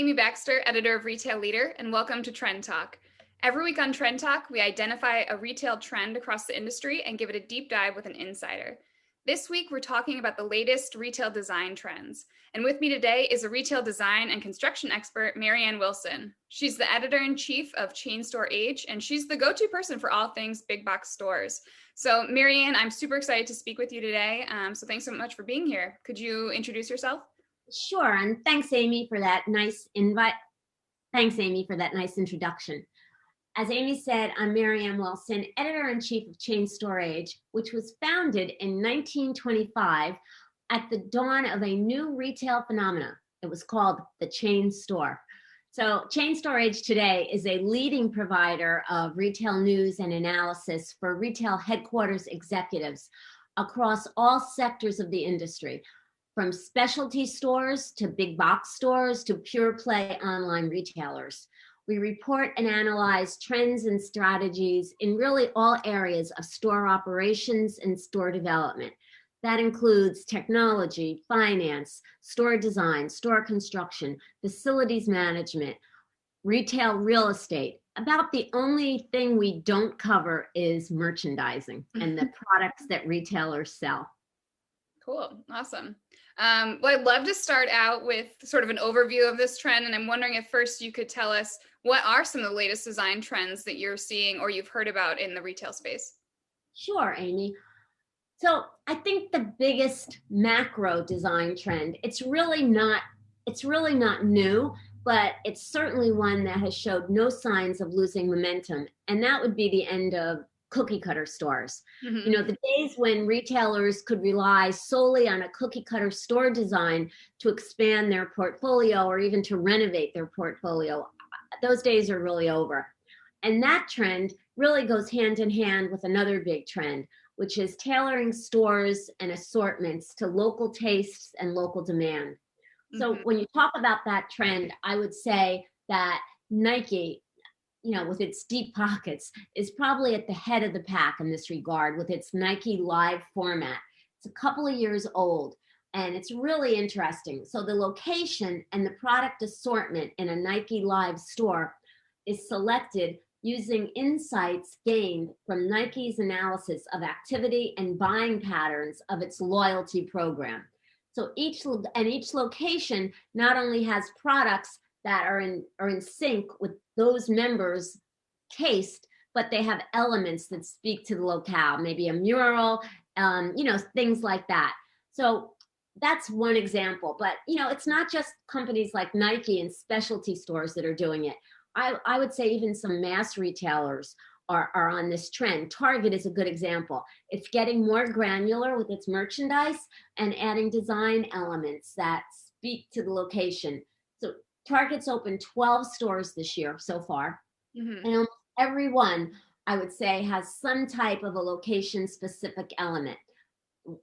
Amy Baxter, editor of Retail Leader, and welcome to Trend Talk. Every week on Trend Talk, we identify a retail trend across the industry and give it a deep dive with an insider. This week, we're talking about the latest retail design trends. And with me today is a retail design and construction expert, Marianne Wilson. She's the editor-in-chief of Chain Store Age, and she's the go-to person for all things big box stores. So Marianne, I'm super excited to speak with you today. So thanks so much for being here. Could you introduce yourself? Sure, and thanks, Amy, for that nice invite. Thanks, Amy, for that nice introduction. As Amy said, I'm Marianne Wilson, editor-in-chief of Chain Store Age, which was founded in 1925 at the dawn of a new retail phenomena. It was called the chain store. So Chain Store Age today is a leading provider of retail news and analysis for retail headquarters executives across all sectors of the industry, from specialty stores to big box stores to pure play online retailers. We report and analyze trends and strategies in really all areas of store operations and store development. That includes technology, finance, store design, store construction, facilities management, retail real estate. About the only thing we don't cover is merchandising and the products that retailers sell. Cool. Awesome. Well, I'd love to start out with sort of an overview of this trend. And I'm wondering if first you could tell us what are some of the latest design trends that you're seeing or you've heard about in the retail space? Sure, Amy. So I think the biggest macro design trend, it's really not new, but it's certainly one that has showed no signs of losing momentum. And that would be the end of cookie cutter stores. Mm-hmm. You know, the days when retailers could rely solely on a cookie cutter store design to expand their portfolio or even to renovate their portfolio, those days are really over. And that trend really goes hand in hand with another big trend, which is tailoring stores and assortments to local tastes and local demand. So when you talk about that trend, I would say that Nike, with its deep pockets, is probably at the head of the pack in this regard with its Nike Live format. It's a couple of years old, and it's really interesting. So the location and the product assortment in a Nike Live store is selected using insights gained from Nike's analysis of activity and buying patterns of its loyalty program. So each location not only has products that are in sync with those members' taste, but they have elements that speak to the locale, maybe a mural, things like that. So that's one example. But, it's not just companies like Nike and specialty stores that are doing it. I would say even some mass retailers are on this trend. Target is a good example. It's getting more granular with its merchandise and adding design elements that speak to the location. So Target's opened 12 stores this year so far. And almost every one, I would say, has some type of a location-specific element.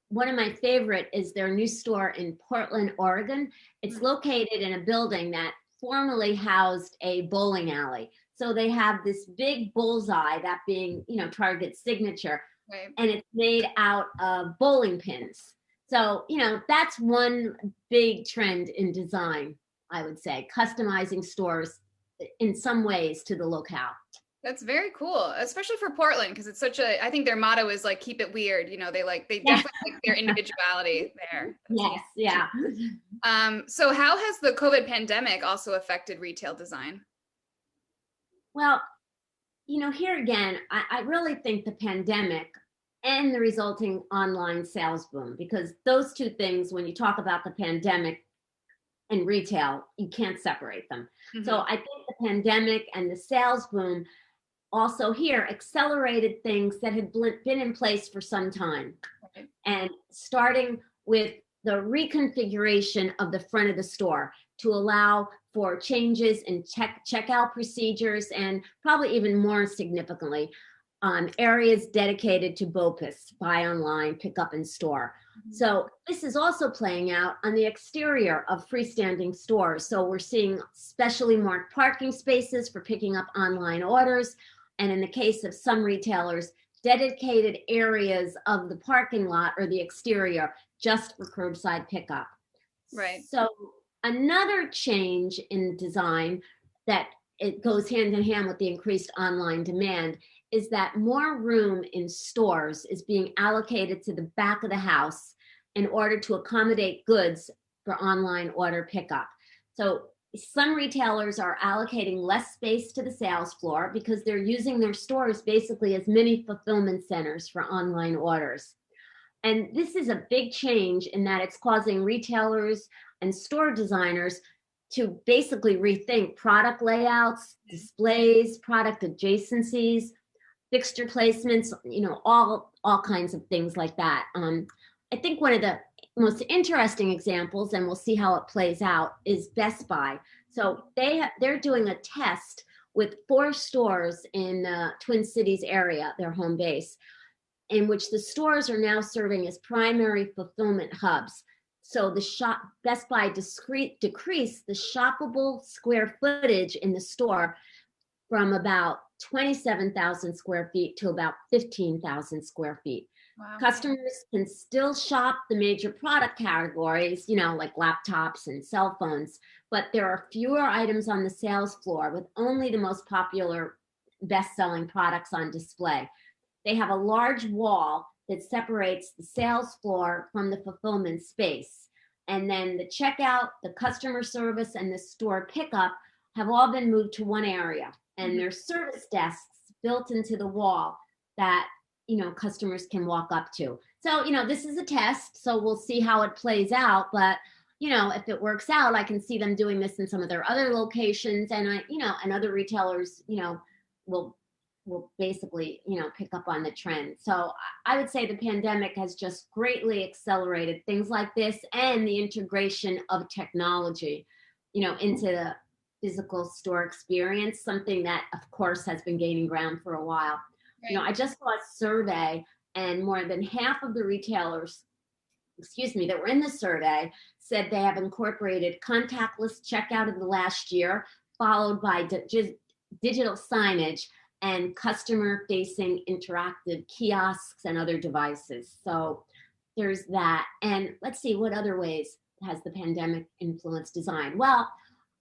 One of my favorite is their new store in Portland, Oregon. It's located in a building that formerly housed a bowling alley. So they have this big bullseye, that being, Target's signature, right, and it's made out of bowling pins. So, that's one big trend in design, I would say, customizing stores in some ways to the locale. That's very cool, especially for Portland, because it's I think their motto is like, keep it weird. They definitely like their individuality there. Yes, yeah. So how has the COVID pandemic also affected retail design? Well, here again, I really think the pandemic and the resulting online sales boom, because those two things, when you talk about the pandemic and retail, you can't separate them. So I think the pandemic and the sales boom also here accelerated things that had been in place for some time. Okay. And starting with the reconfiguration of the front of the store to allow for changes in checkout procedures, and probably even more significantly, areas dedicated to BOPIS, buy online, pick up in store. So this is also playing out on the exterior of freestanding stores. So we're seeing specially marked parking spaces for picking up online orders. And in the case of some retailers, dedicated areas of the parking lot or the exterior just for curbside pickup. Right. So Another change in design that it goes hand in hand with the increased online demand is that more room in stores is being allocated to the back of the house in order to accommodate goods for online order pickup. So some retailers are allocating less space to the sales floor because they're using their stores basically as mini fulfillment centers for online orders. And this is a big change in that it's causing retailers and store designers to basically rethink product layouts, displays, product adjacencies, fixture placements, all kinds of things like that. I think one of the most interesting examples, and we'll see how it plays out, is Best Buy. So they're doing a test with 4 stores in the Twin Cities area, their home base, in which the stores are now serving as primary fulfillment hubs. So Best Buy decreased the shoppable square footage in the store from about 27,000 square feet to about 15,000 square feet. Wow. Customers can still shop the major product categories, like laptops and cell phones, but there are fewer items on the sales floor with only the most popular best-selling products on display. They have a large wall that separates the sales floor from the fulfillment space. And then the checkout, the customer service, and the store pickup have all been moved to one area. And there's service desks built into the wall that, customers can walk up to. So, this is a test, so we'll see how it plays out. But, if it works out, I can see them doing this in some of their other locations, and and other retailers, will basically, pick up on the trend. So I would say the pandemic has just greatly accelerated things like this and the integration of technology, into the physical store experience, something that, of course, has been gaining ground for a while. Right. I just saw a survey, and more than half of the retailers, that were in the survey said they have incorporated contactless checkout in the last year, followed by digital signage and customer-facing interactive kiosks and other devices. So there's that. And let's see, what other ways has the pandemic influenced design? Well,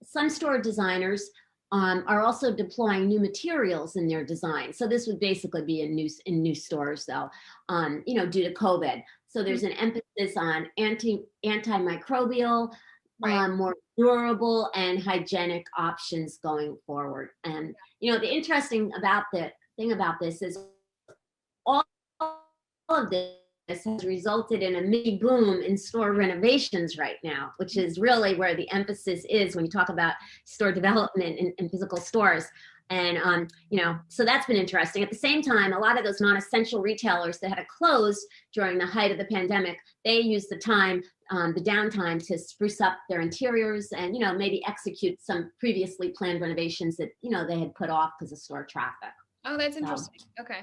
some store designers are also deploying new materials in their design. So this would basically be in new stores, though, due to COVID. So there's an emphasis on antimicrobial, right, more durable and hygienic options going forward. And the interesting thing about this is all of this has resulted in a mini boom in store renovations right now, which is really where the emphasis is when you talk about store development in physical stores. And, so that's been interesting. At the same time, a lot of those non-essential retailers that had to close during the height of the pandemic, they used the downtime to spruce up their interiors and, maybe execute some previously planned renovations that, they had put off because of store traffic. Oh, that's interesting. Okay.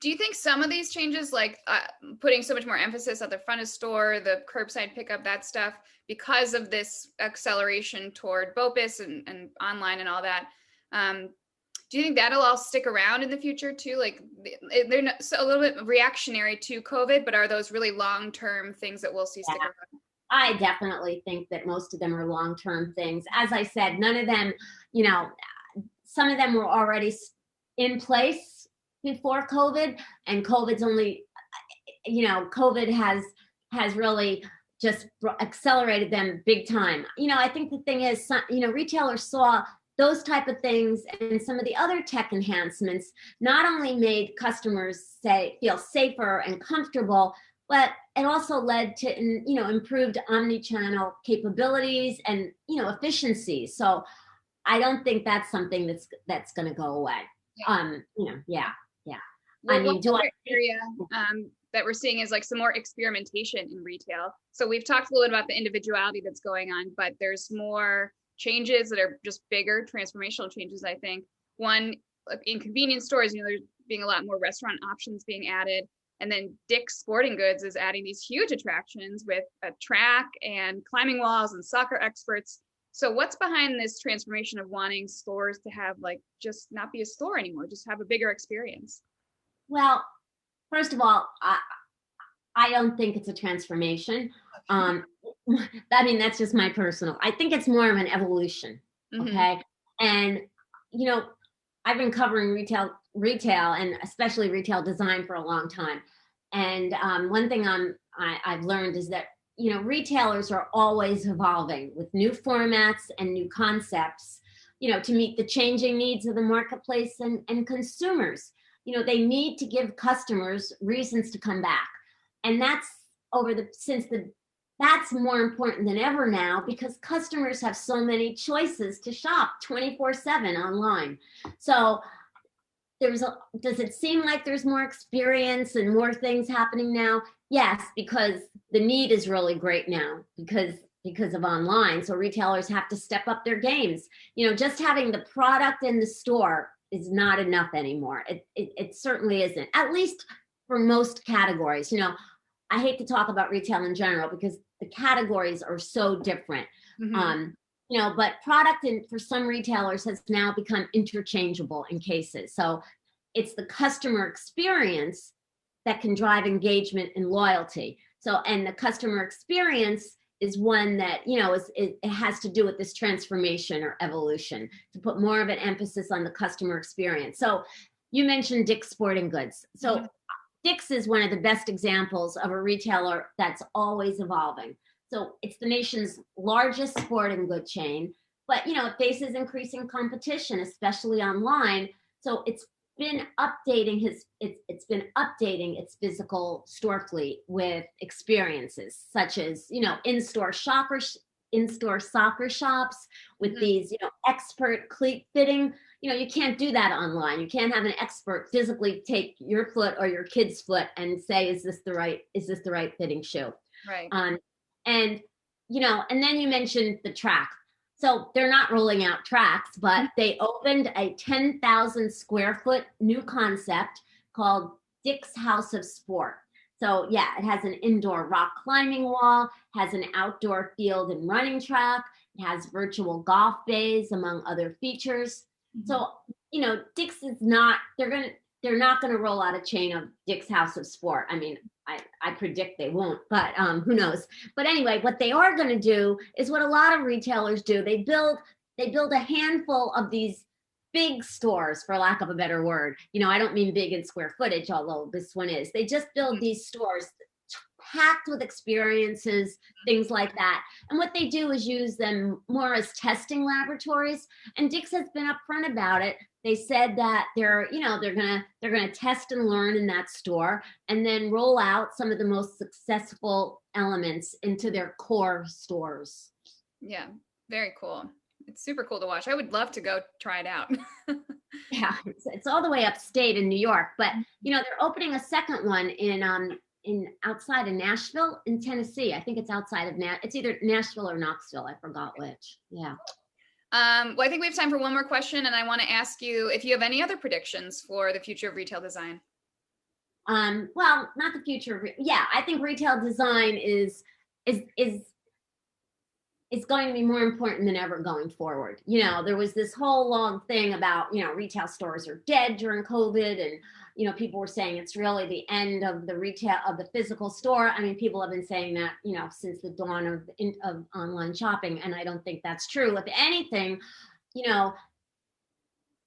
Do you think some of these changes, like putting so much more emphasis at the front of store, the curbside pickup, that stuff, because of this acceleration toward BOPIS and online and all that, do you think that'll all stick around in the future too? Like they're not, so a little bit reactionary to COVID, but are those really long-term things that we'll see stick around? I definitely think that most of them are long-term things. As I said, none of them, some of them were already in place before COVID, and COVID's only, COVID has really just accelerated them big time. I think the thing is, retailers saw those type of things and some of the other tech enhancements not only made customers feel safer and comfortable, but it also led to, improved omni-channel capabilities and, efficiencies. So I don't think that's something that's going to go away. Yeah. Well, one other area that we're seeing is like some more experimentation in retail. So we've talked a little bit about the individuality that's going on, but there's more changes that are just bigger transformational changes. I think one, like in convenience stores, there's being a lot more restaurant options being added. And then Dick's Sporting Goods is adding these huge attractions with a track and climbing walls and soccer experts. So what's behind this transformation of wanting stores to have just not be a store anymore, just have a bigger experience? Well, first of all, I don't think it's a transformation. I mean, that's just my personal. I think it's more of an evolution. Okay. And, you know, I've been covering retail and especially retail design for a long time. And one thing I've learned is that, you know, retailers are always evolving with new formats and new concepts, you know, to meet the changing needs of the marketplace and consumers. You know, they need to give customers reasons to come back. And that's that's more important than ever now because customers have so many choices to shop 24/7 online. So does it seem like there's more experience and more things happening now? Yes, because the need is really great now because of online. So retailers have to step up their games. You know, just having the product in the store is not enough anymore. It certainly isn't, at least for most categories. You know, I hate to talk about retail in general because the categories are so different. You know, but product for some retailers has now become interchangeable in cases. So it's the customer experience that can drive engagement and loyalty. So, and the customer experience is one that, you know, it has to do with this transformation or evolution to put more of an emphasis on the customer experience. So you mentioned Dick's Sporting Goods. So Dick's is one of the best examples of a retailer that's always evolving. So it's the nation's largest sporting good chain, but, you know, it faces increasing competition, especially online. So it's been updating its physical store fleet with experiences such as, you know, in-store soccer shops with these, you know, expert cleat fitting. You know, you can't do that online. You can't have an expert physically take your foot or your kid's foot and say, is this the right fitting shoe? Right. And, you know, and then you mentioned the track. So they're not rolling out tracks, but they opened a 10,000 square foot new concept called Dick's House of Sport. So yeah, it has an indoor rock climbing wall, has an outdoor field and running track, it has virtual golf bays, among other features. So, you know, Dick's is not, they're not going to roll out a chain of Dick's House of Sport. I mean, I predict they won't, but who knows? But anyway, what they are going to do is what a lot of retailers do. They build a handful of these big stores, for lack of a better word. You know, I don't mean big in square footage, although this one is. They just build these stores packed with experiences, things like that. And what they do is use them more as testing laboratories. And Dick's has been upfront about it. They said that they're gonna test and learn in that store and then roll out some of the most successful elements into their core stores. Yeah, very cool. It's super cool to watch. I would love to go try it out. Yeah, it's all the way upstate in New York, but you know, they're opening a second one in outside of Nashville in Tennessee. I think it's outside of it's either Nashville or Knoxville. I forgot which. Yeah. Well, I think we have time for one more question, and I want to ask you if you have any other predictions for the future of retail design. Well, not the future. Yeah, I think retail design is going to be more important than ever going forward. You know, there was this whole long thing about, you know, retail stores are dead during COVID, and you know, people were saying it's really the end of the physical store. I mean, people have been saying that, you know, since the dawn of online shopping, and I don't think that's true. If anything, you know,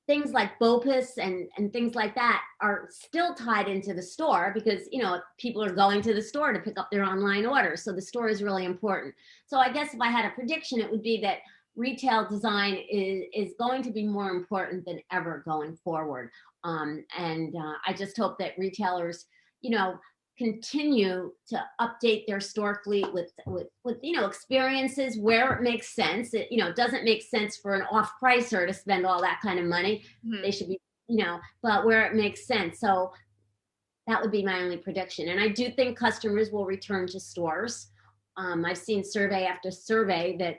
things like BOPUS and things like that are still tied into the store because, you know, people are going to the store to pick up their online orders. So the store is really important. So I guess if I had a prediction, it would be that retail design is going to be more important than ever going forward. I just hope that retailers, you know, continue to update their store fleet with you know, experiences where it makes sense. It, you know, doesn't make sense for an off-pricer to spend all that kind of money. They should be, you know, but where it makes sense. So that would be my only prediction. And I do think customers will return to stores. I've seen survey after survey that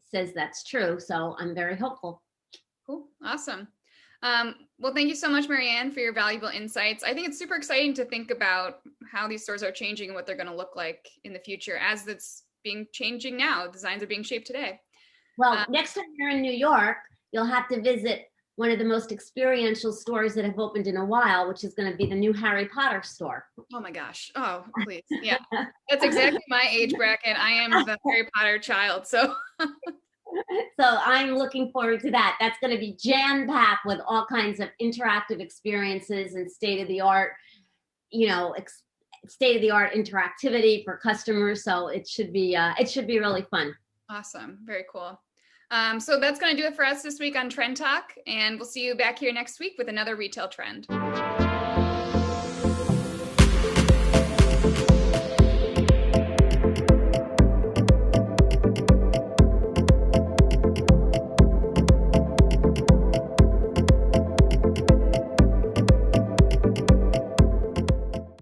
says that's true. So I'm very hopeful. Cool. Awesome. Well, thank you so much, Marianne, for your valuable insights. I think it's super exciting to think about how these stores are changing and what they're going to look like in the future as it's changing now. Designs are being shaped today. Well, next time you're in New York, you'll have to visit one of the most experiential stores that have opened in a while, which is going to be the new Harry Potter store. Oh my gosh. Oh, please. Yeah. That's exactly my age bracket. I am the Harry Potter child. So So I'm looking forward to that. That's going to be jam-packed with all kinds of interactive experiences and state-of-the-art, state-of-the-art interactivity for customers. So it should be really fun. awesome. Very cool. So that's going to do it for us this week on Trend Talk, and we'll see you back here next week with another retail trend.